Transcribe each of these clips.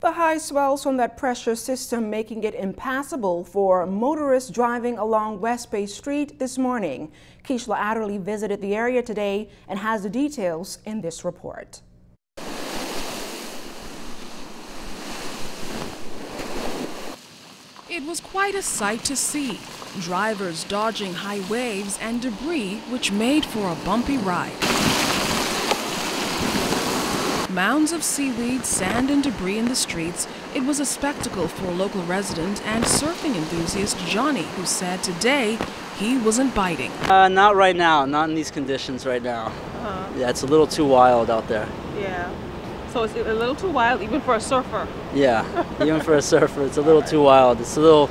The high swells from that pressure system making it impassable for motorists driving along West Bay Street this morning. Keishla Adderley visited the area today and has the details in this report. It was quite a sight to see. Drivers dodging high waves and debris which made for a bumpy ride. Mounds of seaweed, sand and debris in the streets. It was a spectacle for local resident and surfing enthusiast Johnny, who said today he wasn't biting. Not right now, not in these conditions right now. Yeah, it's a little too wild out there. Yeah. So it's a little too wild even for a surfer? Yeah, even for a surfer, it's a little too wild. It's a little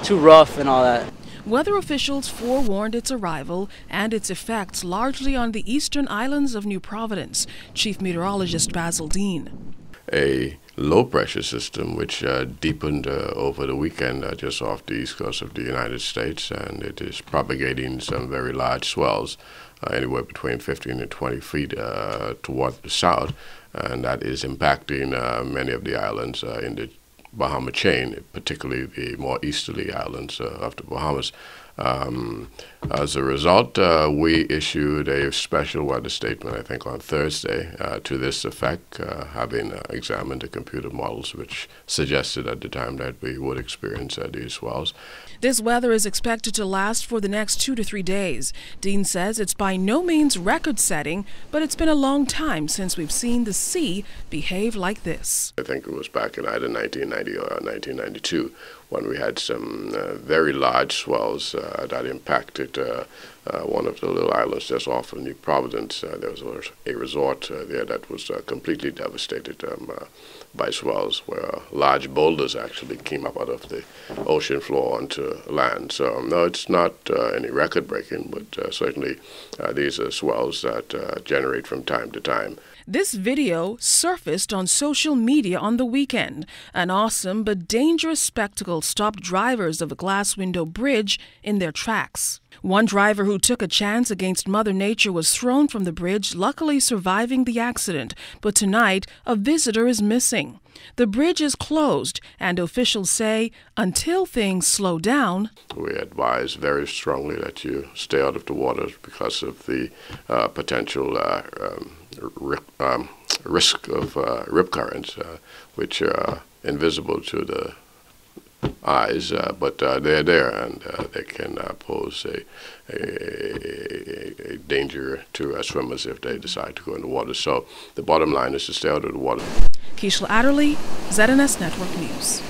too rough and all that. Weather officials forewarned its arrival and its effects largely on the eastern islands of New Providence. Chief Meteorologist Basil Dean. A low-pressure system which deepened over the weekend just off the east coast of the United States, and it is propagating some very large swells, anywhere between 15 and 20 feet toward the south, and that is impacting many of the islands in the Bahama chain, particularly the more easterly islands of the Bahamas. As a result, we issued a special weather statement, I think, on Thursday to this effect, having examined the computer models which suggested at the time that we would experience these swells. This weather is expected to last for the next 2 to 3 days. Dean says it's by no means record-setting, but it's been a long time since we've seen the sea behave like this. I think it was back in either 1990 or 1992 when we had some very large swells that impacted one of the little islands just off of New Providence. There was a resort there that was completely devastated by swells, where large boulders actually came up out of the ocean floor onto land. So no, it's not any record-breaking, but certainly these are swells that generate from time to time. This video surfaced on social media on the weekend. An awesome but dangerous spectacle stopped drivers of a glass window bridge in their tracks. One driver who took a chance against Mother Nature was thrown from the bridge, luckily surviving the accident. But tonight, a visitor is missing. The bridge is closed, and officials say until things slow down. We advise very strongly that you stay out of the water because of the potential risk of rip currents, which are invisible to the eyes, but they're there, and they can pose a danger to swimmers if they decide to go in the water. So the bottom line is to stay out of the water. Keishla Adderley, ZNS Network News.